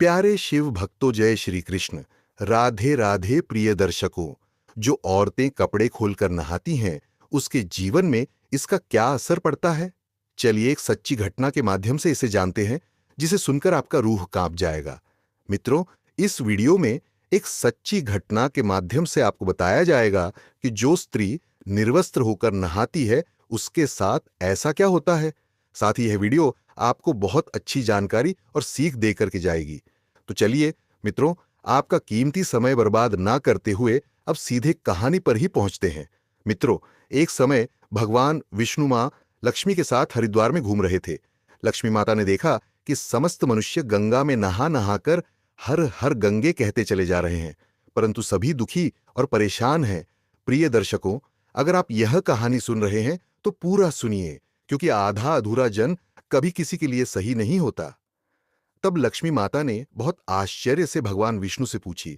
प्यारे शिव भक्तों, जय श्री कृष्ण। राधे राधे प्रिय दर्शकों। जो औरतें कपड़े खोलकर नहाती हैं, उसके जीवन में इसका क्या असर पड़ता है? चलिए एक सच्ची घटना के माध्यम से इसे जानते हैं, जिसे सुनकर आपका रूह कांप जाएगा। मित्रों, इस वीडियो में एक सच्ची घटना के माध्यम से आपको बताया जाएगा कि जो स्त्री निर्वस्त्र होकर नहाती है, उसके साथ ऐसा क्या होता है। साथ ही यह वीडियो आपको बहुत अच्छी जानकारी और सीख देकर के जाएगी। तो चलिए मित्रों, आपका कीमती समय बर्बाद ना करते हुए अब सीधे कहानी पर ही पहुंचते हैं। मित्रों, एक समय भगवान विष्णु मां लक्ष्मी के साथ हरिद्वार में घूम रहे थे। लक्ष्मी माता ने देखा कि समस्त मनुष्य गंगा में नहा नहाकर हर हर गंगे कहते चले जा रहे हैं, परंतु सभी दुखी और परेशान हैं। प्रिय दर्शकों, अगर आप यह कहानी सुन रहे हैं तो पूरा सुनिए, क्योंकि आधा अधूरा जन कभी किसी के लिए सही नहीं होता। तब लक्ष्मी माता ने बहुत आश्चर्य से भगवान विष्णु से पूछी,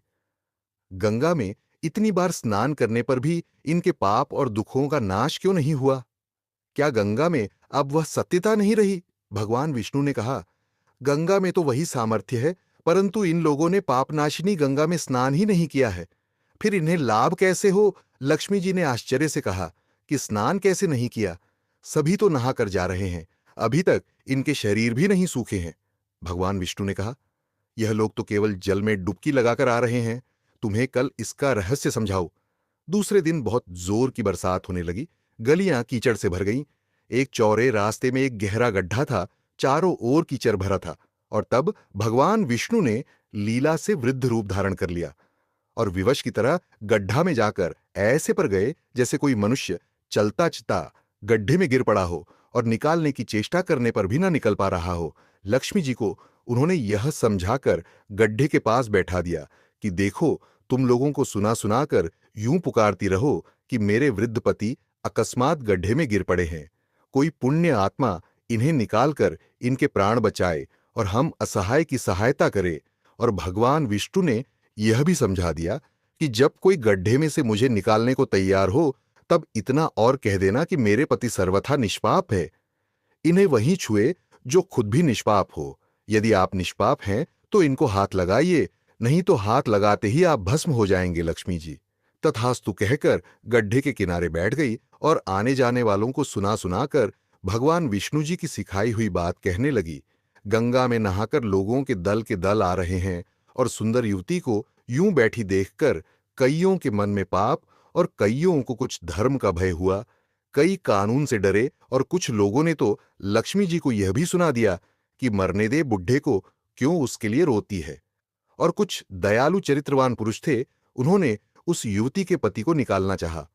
गंगा में इतनी बार स्नान करने पर भी इनके पाप और दुखों का नाश क्यों नहीं हुआ? क्या गंगा में अब वह सत्यता नहीं रही? भगवान विष्णु ने कहा, गंगा में तो वही सामर्थ्य है, परंतु इन लोगों ने पापनाशिनी गंगा में स्नान ही नहीं किया है। फिर इन्हें लाभ कैसे हो? लक्ष्मी जी ने आश्चर्य से कहा कि स्नान कैसे नहीं किया? सभी तो नहा कर जा रहे हैं, अभी तक इनके शरीर भी नहीं सूखे हैं। भगवान विष्णु ने कहा, यह लोग तो केवल जल में डुबकी लगाकर आ रहे हैं, तुम्हें कल इसका रहस्य समझाओ। दूसरे दिन बहुत जोर की बरसात होने लगी। गलियां कीचड़ से भर गईं। एक चौरे रास्ते में एक गहरा गड्ढा था, चारों ओर कीचड़ भरा था। और तब भगवान विष्णु ने लीला से वृद्ध रूप धारण कर लिया और विवश की तरह गड्ढा में जाकर ऐसे पर गए जैसे कोई मनुष्य चलता चलता गड्ढे में गिर पड़ा हो और निकालने की चेष्टा करने पर भी ना निकल पा रहा हो। लक्ष्मी जी को उन्होंने यह समझाकर गड्ढे के पास बैठा दिया कि देखो, तुम लोगों को सुना सुनाकर यूं पुकारती रहो कि मेरे वृद्ध पति अकस्मात गड्ढे में गिर पड़े हैं। कोई पुण्य आत्मा इन्हें निकालकर इनके प्राण बचाए और हम असहाय की सहायता करे। और भगवान विष्णु ने यह भी समझा दिया कि जब कोई गड्ढे में से मुझे निकालने को तैयार हो, तब इतना और कह देना कि मेरे पति सर्वथा निष्पाप है। इन्हें वहीं छुए जो खुद भी निष्पाप हो। यदि आप निष्पाप हैं तो इनको हाथ लगाइए, नहीं तो हाथ लगाते ही आप भस्म हो जाएंगे। लक्ष्मी जी तथास्तु कहकर गड्ढे के किनारे बैठ गई और आने जाने वालों को सुना सुनाकर भगवान विष्णु जी की सिखाई हुई बात कहने लगी। गंगा में नहाकर लोगों के दल आ रहे हैं और सुंदर युवती को यूं बैठी देखकर कईयों के मन में पाप और कईयों को कुछ धर्म का भय हुआ। कई कानून से डरे और कुछ लोगों ने तो लक्ष्मी जी को यह भी सुना दिया कि मरने दे बुढ़े को, क्यों उसके लिए रोती है। और कुछ दयालु चरित्रवान पुरुष थे, उन्होंने उस युवती के पति को निकालना चाहा,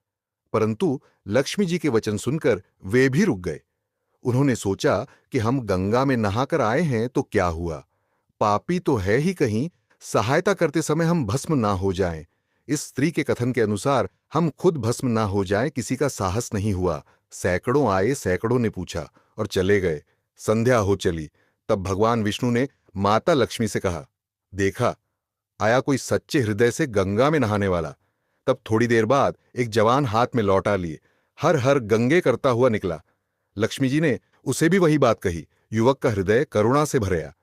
परंतु लक्ष्मी जी के वचन सुनकर वे भी रुक गए। उन्होंने सोचा कि हम गंगा में नहाकर आए हैं तो क्या हुआ, पापी तो है ही कहीं, सहायता करते समय हम भस्म ना हो जाएं। इस स्त्री के कथन के अनुसार हम खुद भस्म ना हो जाएं, किसी का साहस नहीं हुआ। सैकड़ों आए, सैकड़ों ने पूछा और चले गए। संध्या हो चली। तब भगवान विष्णु ने माता लक्ष्मी से कहा, देखा, आया कोई सच्चे हृदय से गंगा में नहाने वाला। तब थोड़ी देर बाद एक जवान हाथ में लौटा लिए हर हर गंगे करता हुआ निकला। लक्ष्मी जी ने उसे भी वही बात कही। युवक का हृदय करुणा से भरया।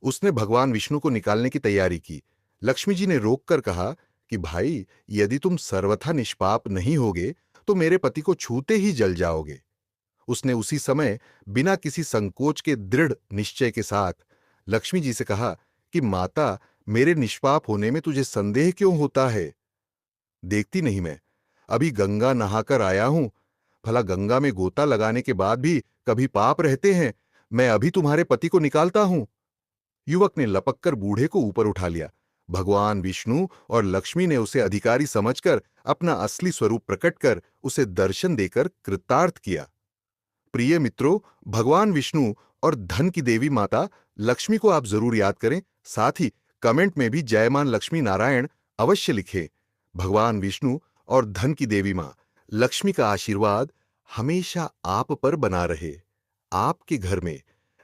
उसने भगवान विष्णु को निकालने की तैयारी की। लक्ष्मी जी ने रोककर कहा कि भाई, यदि तुम सर्वथा निष्पाप नहीं होगे तो मेरे पति को छूते ही जल जाओगे। उसने उसी समय बिना किसी संकोच के दृढ़ निश्चय के साथ लक्ष्मी जी से कहा कि माता, मेरे निष्पाप होने में तुझे संदेह क्यों होता है? देखती नहीं मैं अभी गंगा नहाकर आया हूं। भला गंगा में गोता लगाने के बाद भी कभी पाप रहते हैं? मैं अभी तुम्हारे पति को निकालता हूं। युवक ने लपककर बूढ़े को ऊपर उठा लिया। भगवान विष्णु और लक्ष्मी ने उसे अधिकारी समझकर अपना असली स्वरूप प्रकट कर उसे दर्शन देकर कृतार्थ किया। प्रिय मित्रों, भगवान विष्णु और धन की देवी माता लक्ष्मी को आप जरूर याद करें। साथ ही कमेंट में भी जय मान लक्ष्मी नारायण अवश्य लिखें। भगवान विष्णु और धन की देवी मां लक्ष्मी का आशीर्वाद हमेशा आप पर बना रहे। आपके घर में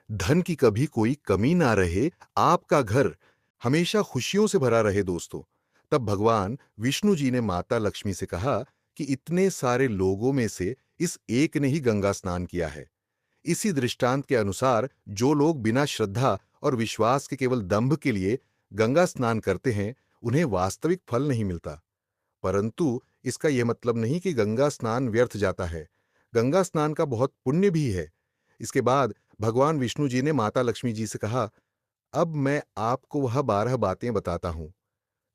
धन की कभी कोई कमी ना रहे, आपका घर हमेशा खुशियों से भरा रहे। दोस्तों, तब भगवान विष्णु जी ने माता लक्ष्मी से कहा कि इतने सारे लोगों में से इस एक ने ही गंगा स्नान किया है। इसी दृष्टांत के अनुसार जो लोग बिना श्रद्धा और विश्वास के केवल दंभ के लिए गंगा स्नान करते हैं, उन्हें वास्तविक फल नहीं मिलता। परंतु इसका यह मतलब नहीं कि गंगा स्नान व्यर्थ जाता है। गंगा स्नान का बहुत पुण्य भी है। इसके बाद भगवान विष्णु जी ने माता लक्ष्मी जी से कहा, अब मैं आपको वह 12 बातें बताता हूं।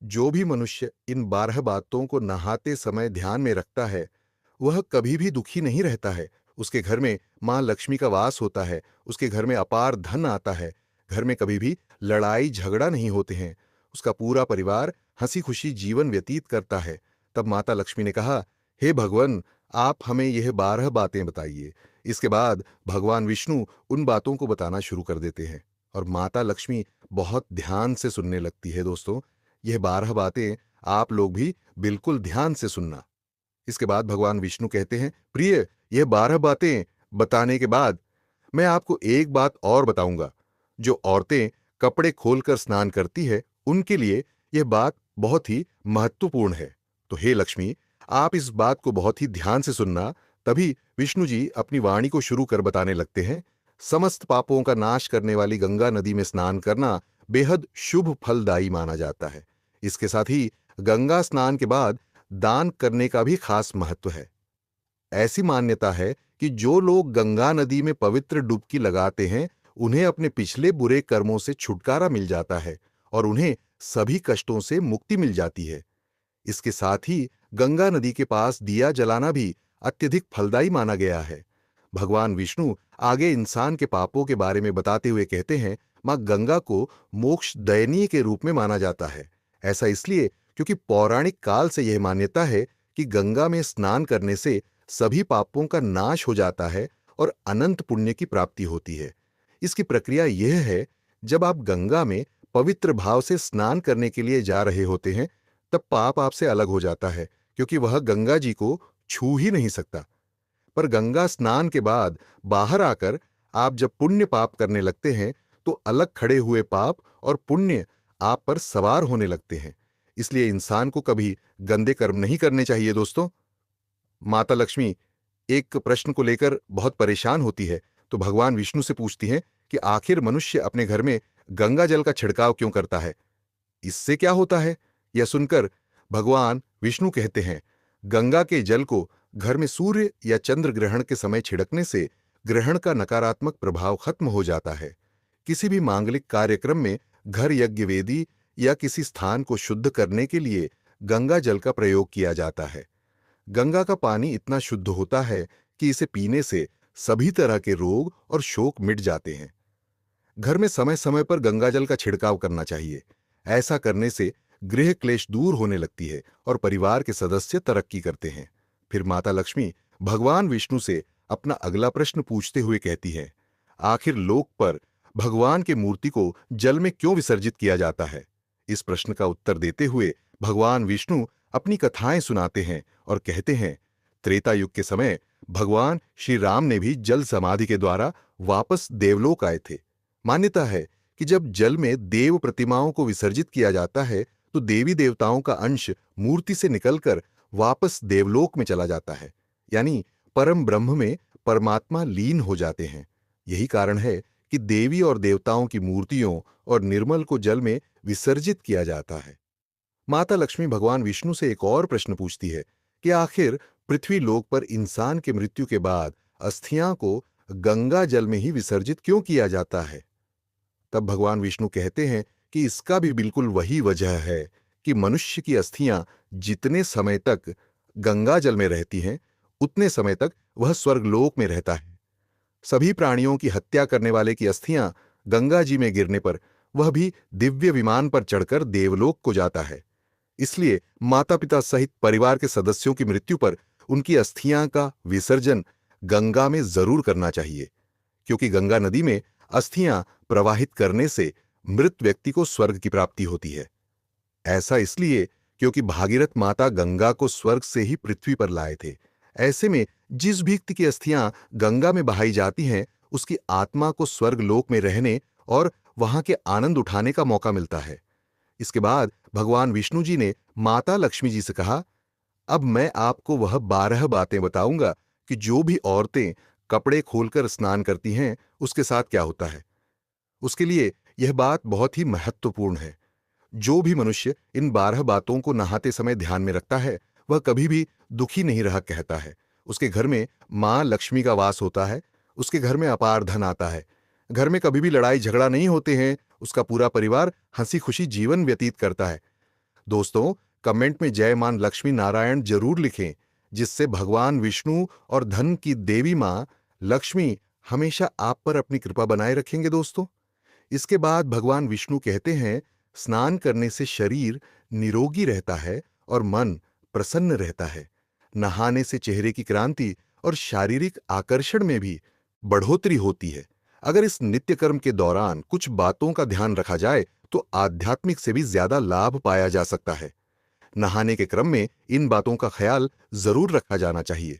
जो भी मनुष्य इन 12 बातों को नहाते समय ध्यान में रखता है, वह कभी भी दुखी नहीं रहता है। उसके घर में मां लक्ष्मी का वास होता है, उसके घर में अपार धन आता है, घर में कभी भी लड़ाई झगड़ा नहीं होते हैं, उसका पूरा परिवार हंसी खुशी जीवन व्यतीत करता है। तब माता लक्ष्मी ने कहा, हे भगवान, आप हमें यह 12 बातें बताइए। इसके बाद भगवान विष्णु उन बातों को बताना शुरू कर देते हैं और माता लक्ष्मी बहुत ध्यान से सुनने लगती है। दोस्तों, यह 12 बातें आप लोग भी बिल्कुल ध्यान से सुनना। इसके बाद भगवान विष्णु कहते हैं, प्रिय, यह 12 बातें बताने के बाद मैं आपको एक बात और बताऊंगा। जो औरतें कपड़े खोलकर स्नान करती है, उनके लिए यह बात बहुत ही महत्वपूर्ण है। तो हे लक्ष्मी, आप इस बात को बहुत ही ध्यान से सुनना। तभी विष्णु जी अपनी वाणी को शुरू कर बताने लगते हैं। समस्त पापों का नाश करने वाली गंगा नदी में स्नान करना बेहद शुभ फलदायी माना जाता है। इसके साथ ही गंगा स्नान के बाद दान करने का भी खास महत्व है। ऐसी मान्यता है कि जो लोग गंगा नदी में पवित्र डुबकी लगाते हैं, उन्हें अपने पिछले बुरे कर्मों से छुटकारा मिल जाता है और उन्हें सभी कष्टों से मुक्ति मिल जाती है। इसके साथ ही गंगा नदी के पास दिया जलाना भी अत्यधिक फलदायी माना गया है। भगवान विष्णु आगे इंसान के पापों के बारे में बताते हुए कहते हैं, मां गंगा को मोक्ष दयनीय के रूप में माना जाता है। ऐसा इसलिए क्योंकि पौराणिक काल से यह मान्यता है कि गंगा में स्नान करने से सभी पापों का नाश हो जाता है और अनंत पुण्य की प्राप्ति होती है। इसकी प्रक्रिया यह है, जब आप गंगा में पवित्र भाव से स्नान करने के लिए जा रहे होते हैं, तब पाप आपसे अलग हो जाता है, क्योंकि वह गंगा जी को छू ही नहीं सकता। पर गंगा स्नान के बाद बाहर आकर आप जब पुण्य पाप करने लगते हैं, तो अलग खड़े हुए पाप और पुण्य आप पर सवार होने लगते हैं। इसलिए इंसान को कभी गंदे कर्म नहीं करने चाहिए। दोस्तों, माता लक्ष्मी एक प्रश्न को लेकर बहुत परेशान होती है, तो भगवान विष्णु से पूछती हैं कि आखिर मनुष्य अपने घर में गंगा जल का छिड़काव क्यों करता है, इससे क्या होता है? यह सुनकर भगवान विष्णु कहते हैं, गंगा के जल को घर में सूर्य या चंद्र ग्रहण के समय छिड़कने से ग्रहण का नकारात्मक प्रभाव खत्म हो जाता है। किसी भी मांगलिक कार्यक्रम में घर यज्ञ वेदी या किसी स्थान को शुद्ध करने के लिए गंगा जल का प्रयोग किया जाता है। गंगा का पानी इतना शुद्ध होता है कि इसे पीने से सभी तरह के रोग और शोक मिट जाते हैं। घर में समय समय पर गंगा जल का छिड़काव करना चाहिए। ऐसा करने से गृह क्लेश दूर होने लगती है और परिवार के सदस्य तरक्की करते हैं। फिर माता लक्ष्मी भगवान विष्णु से अपना अगला प्रश्न पूछते हुए कहती है, आखिर लोक पर भगवान की मूर्ति को जल में क्यों विसर्जित किया जाता है? इस प्रश्न का उत्तर देते हुए भगवान विष्णु अपनी कथाएं सुनाते हैं और कहते हैं, त्रेता युग के समय भगवान श्री राम ने भी जल समाधि के द्वारा वापस देवलोक आए थे। मान्यता है कि जब जल में देव प्रतिमाओं को विसर्जित किया जाता है, तो देवी देवताओं का अंश मूर्ति से निकलकर वापस देवलोक में चला जाता है, यानी परम ब्रह्म में परमात्मा लीन हो जाते हैं। यही कारण है कि देवी और देवताओं की मूर्तियों और निर्मल को जल में विसर्जित किया जाता है। माता लक्ष्मी भगवान विष्णु से एक और प्रश्न पूछती है कि आखिर पृथ्वी लोक पर इंसान के मृत्यु के बाद अस्थियां को गंगा जल में ही विसर्जित क्यों किया जाता है? तब भगवान विष्णु कहते हैं कि इसका भी बिल्कुल वही वजह है कि मनुष्य की अस्थियां जितने समय तक गंगा जल में रहती हैं, उतने समय तक वह स्वर्गलोक में रहता है। सभी प्राणियों की हत्या करने वाले की अस्थियां गंगा जी में गिरने पर वह भी दिव्य विमान पर चढ़कर देवलोक को जाता है। इसलिए माता पिता सहित परिवार के सदस्यों की मृत्यु पर उनकी अस्थियां का विसर्जन गंगा में जरूर करना चाहिए, क्योंकि गंगा नदी में अस्थियां प्रवाहित करने से मृत व्यक्ति को स्वर्ग की प्राप्ति होती है। ऐसा इसलिए क्योंकि भागीरथ माता गंगा को स्वर्ग से ही पृथ्वी पर लाए थे। ऐसे में जिस भी व्यक्ति की अस्थियां गंगा में बहाई जाती हैं, उसकी आत्मा को स्वर्ग लोक में रहने और वहां के आनंद उठाने का मौका मिलता है। इसके बाद भगवान विष्णु जी ने माता लक्ष्मी जी से कहा, अब मैं आपको वह 12 बातें बताऊंगा कि जो भी औरतें कपड़े खोलकर स्नान करती हैं, उसके साथ क्या होता है। उसके लिए यह बात बहुत ही महत्वपूर्ण है। जो भी मनुष्य इन 12 बातों को नहाते समय ध्यान में रखता है, वह कभी भी दुखी नहीं रहा कहता है। उसके घर में मां लक्ष्मी का वास होता है, उसके घर में अपार धन आता है, घर में कभी भी लड़ाई झगड़ा नहीं होते हैं, उसका पूरा परिवार हंसी खुशी जीवन व्यतीत करता है। दोस्तों, कमेंट में जय मान लक्ष्मी नारायण जरूर लिखें, जिससे भगवान विष्णु और धन की देवी मां लक्ष्मी हमेशा आप पर अपनी कृपा बनाए रखेंगे दोस्तों। इसके बाद भगवान विष्णु कहते हैं, स्नान करने से शरीर निरोगी रहता है और मन प्रसन्न रहता है। नहाने से चेहरे की क्रांति और शारीरिक आकर्षण में भी बढ़ोतरी होती है। अगर इस नित्य कर्म के दौरान कुछ बातों का ध्यान रखा जाए तो आध्यात्मिक से भी ज्यादा लाभ पाया जा सकता है। नहाने के क्रम में इन बातों का ख्याल जरूर रखा जाना चाहिए।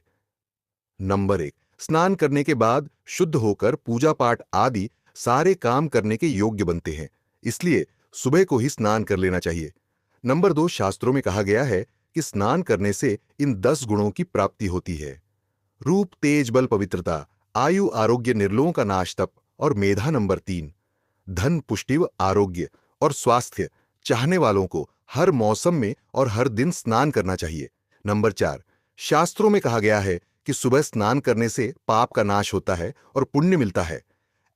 नंबर 1, स्नान करने के बाद शुद्ध होकर पूजा पाठ आदि सारे काम करने के योग्य बनते हैं, इसलिए सुबह को ही स्नान कर लेना चाहिए। नंबर 2, शास्त्रों में कहा गया है कि स्नान करने से इन 10 गुणों की प्राप्ति होती है। रूप, तेज, बल, पवित्रता, आयु, आरोग्य, निर्लोह का नाश, तप और मेधा। नंबर 3, धन, पुष्टि व आरोग्य और स्वास्थ्य चाहने वालों को हर मौसम में और हर दिन स्नान करना चाहिए। नंबर 4, शास्त्रों में कहा गया है कि सुबह स्नान करने से पाप का नाश होता है और पुण्य मिलता है।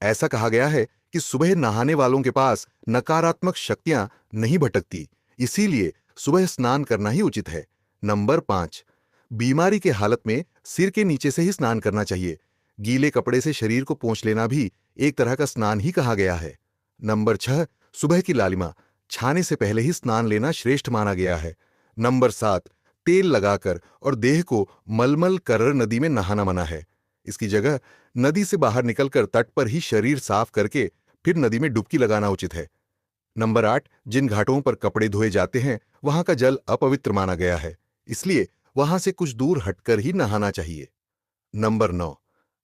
ऐसा कहा गया है कि सुबह नहाने वालों के पास नकारात्मक शक्तियां नहीं भटकती, इसीलिए सुबह स्नान करना ही उचित है। नंबर 5, बीमारी के हालत में सिर के नीचे से ही स्नान करना चाहिए। गीले कपड़े से शरीर को पोंछ लेना भी एक तरह का स्नान ही कहा गया है। नंबर 6, सुबह की लालिमा छाने से पहले ही स्नान लेना श्रेष्ठ माना गया है। नंबर 7, तेल लगाकर और देह को मलमल कर नदी में नहाना मना है। इसकी जगह नदी से बाहर निकलकर तट पर ही शरीर साफ करके फिर नदी में डुबकी लगाना उचित है। नंबर 8, जिन घाटों पर कपड़े धोए जाते हैं वहां का जल अपवित्र माना गया है, इसलिए वहां से कुछ दूर हटकर ही नहाना चाहिए। नंबर 9,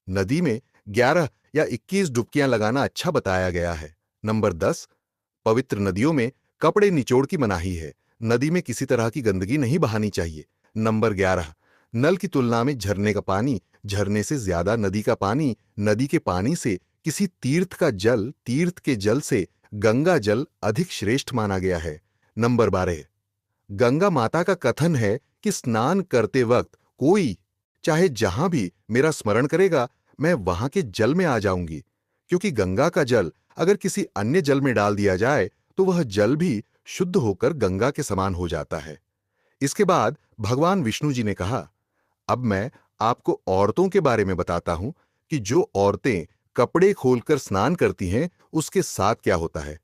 नदी में 11 या 21 डुबकियां लगाना अच्छा बताया गया है। नंबर 10, पवित्र नदियों में कपड़े निचोड़ की मनाही है, नदी में किसी तरह की गंदगी नहीं बहानी चाहिए। नंबर 11, नल की तुलना में झरने का पानी, झरने से ज्यादा नदी का पानी, नदी के पानी से किसी तीर्थ का जल, तीर्थ के जल से गंगा जल अधिक श्रेष्ठ माना गया है। नंबर 12, गंगा माता का कथन है कि स्नान करते वक्त कोई चाहे जहां भी मेरा स्मरण करेगा, मैं वहां के जल में आ जाऊंगी, क्योंकि गंगा का जल अगर किसी अन्य जल में डाल दिया जाए तो वह जल भी शुद्ध होकर गंगा के समान हो जाता है। इसके बाद भगवान विष्णु जी ने कहा, अब मैं आपको औरतों के बारे में बताता हूं कि जो औरतें कपड़े खोलकर स्नान करती हैं उसके साथ क्या होता है।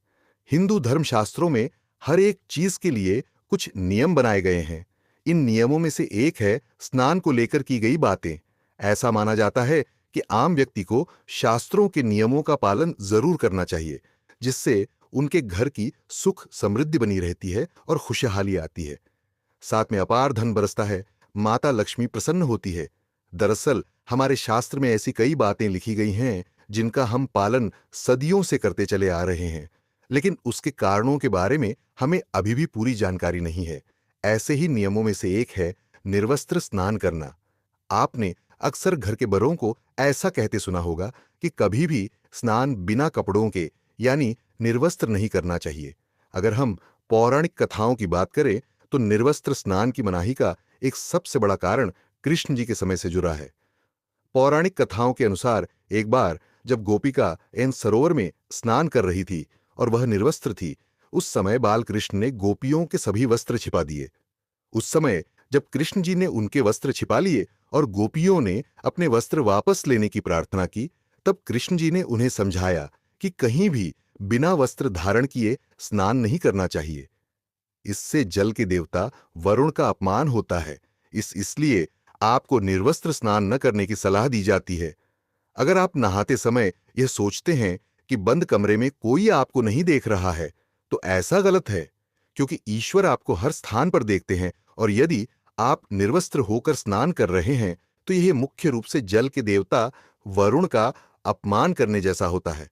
हिंदू धर्मशास्त्रों में हर एक चीज के लिए कुछ नियम बनाए गए हैं। इन नियमों में से एक है स्नान को लेकर की गई बातें। ऐसा माना जाता है कि आम व्यक्ति को शास्त्रों के नियमों का पालन जरूर करना चाहिए, जिससे उनके घर की सुख समृद्धि बनी रहती है और खुशहाली आती है। साथ में अपार धन बरसता है, माता लक्ष्मी प्रसन्न होती है। दरअसल हमारे शास्त्र में ऐसी कई बातें लिखी गई हैं जिनका हम पालन सदियों से करते चले आ रहे हैं, लेकिन उसके कारणों के बारे में हमें अभी भी पूरी जानकारी नहीं है। ऐसे ही नियमों में से एक है निर्वस्त्र स्नान करना। आपने अक्सर घर के बड़ों को ऐसा कहते सुना होगा कि कभी भी स्नान बिना कपड़ों के यानी निर्वस्त्र नहीं करना चाहिए। अगर हम पौराणिक कथाओं की बात करें तो निर्वस्त्र स्नान की मनाही का एक सबसे बड़ा कारण कृष्ण जी के समय से जुड़ा है। पौराणिक कथाओं के अनुसार एक बार जब गोपिका एन सरोवर में स्नान कर रही थी और वह निर्वस्त्र थी, उस समय बाल कृष्ण ने गोपियों के सभी वस्त्र छिपा दिए। उस समय जब कृष्ण जी ने उनके वस्त्र छिपा लिए और गोपियों ने अपने वस्त्र वापस लेने की प्रार्थना की, तब कृष्ण जी ने उन्हें समझाया कि कहीं भी बिना वस्त्र धारण किए स्नान नहीं करना चाहिए। इससे जल के देवता वरुण का अपमान होता है। इसलिए आपको निर्वस्त्र स्नान न करने की सलाह दी जाती है। अगर आप नहाते समय यह सोचते हैं कि बंद कमरे में कोई आपको नहीं देख रहा है, तो ऐसा गलत है, क्योंकि ईश्वर आपको हर स्थान पर देखते हैं और यदि आप निर्वस्त्र होकर स्नान कर रहे हैं तो यह मुख्य रूप से जल के देवता वरुण का अपमान करने जैसा होता है।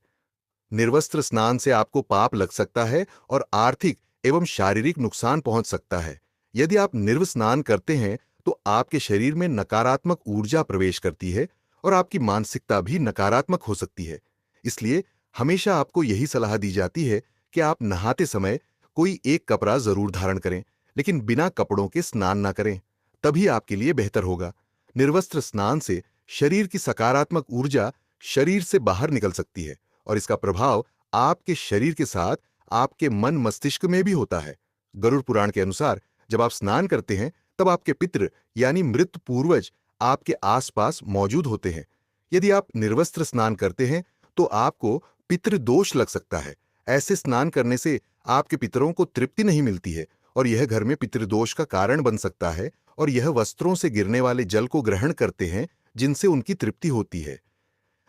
निर्वस्त्र स्नान से आपको पाप लग सकता है और आर्थिक एवं शारीरिक नुकसान पहुंच सकता है। यदि आप निर्व स्नान करते हैं तो आपके शरीर में नकारात्मक ऊर्जा प्रवेश करती है और आपकी मानसिकता भी नकारात्मक हो सकती है। इसलिए हमेशा आपको यही सलाह दी जाती है कि आप नहाते समय कोई एक कपड़ा जरूर धारण करें, लेकिन बिना कपड़ों के स्नान ना करें। तभी आपके लिए बेहतर होगा। निर्वस्त्र स्नान से शरीर की सकारात्मक ऊर्जा शरीर से बाहर निकल सकती है और इसका प्रभाव आपके शरीर के साथ आपके मन मस्तिष्क में भी होता है। गरुड़ पुराण के अनुसार जब आप स्नान करते हैं तब आपके पितृ यानी मृत पूर्वज आपके आसपास मौजूद होते हैं। यदि आप निर्वस्त्र स्नान करते हैं तो आपको पितृदोष लग सकता है। ऐसे स्नान करने से आपके पितरों को तृप्ति नहीं मिलती है और यह घर में पितृदोष का कारण बन सकता है और यह वस्त्रों से गिरने वाले जल को ग्रहण करते हैं जिनसे उनकी तृप्ति होती है।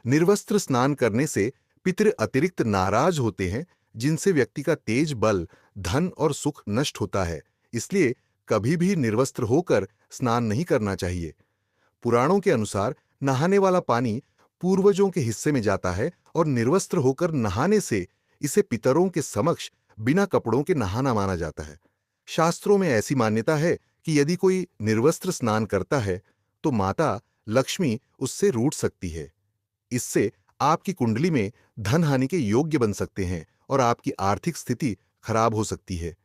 निर्वस्त्र स्नान करने से पितृ अतिरिक्त नाराज होते हैं जिनसे व्यक्ति का तेज बल, धन और सुख नष्ट होता है। इसलिए कभी भी निर्वस्त्र होकर स्नान नहीं करना चाहिए। पुराणों के अनुसार नहाने वाला पानी पूर्वजों के हिस्से में जाता है और निर्वस्त्र होकर नहाने से इसे पितरों के समक्ष बिना कपड़ों के नहाना माना जाता है। शास्त्रों में ऐसी मान्यता है कि यदि कोई निर्वस्त्र स्नान करता है तो माता लक्ष्मी उससे रूठ सकती है। इससे आपकी कुंडली में धन हानि के योग्य बन सकते हैं और आपकी आर्थिक स्थिति खराब हो सकती है।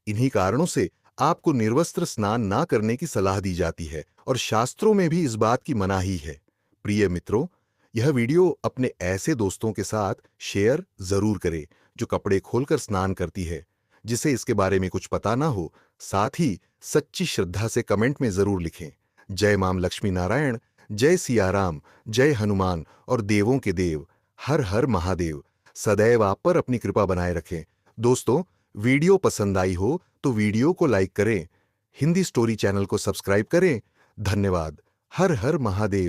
इन्हीं कारणों से आपको निर्वस्त्र स्नान ना करने की सलाह दी जाती है और शास्त्रों में भी इस बात की मनाही है। प्रिय मित्रों, यह वीडियो अपने ऐसे दोस्तों के साथ शेयर जरूर करें जो कपड़े खोलकर स्नान करती है, जिसे इसके बारे में कुछ पता ना हो। साथ ही सच्ची श्रद्धा से कमेंट में जरूर लिखें। जय मां लक्ष्मी नारायण, जय सिया राम, जय हनुमान और देवों के देव, हर हर महादेव। सदैव आप पर अपनी कृपा बनाए रखें। दोस्तों, वीडियो पसंद आई हो तो वीडियो को लाइक करें, हिंदी स्टोरी चैनल को सब्सक्राइब करें। धन्यवाद। हर हर महादेव।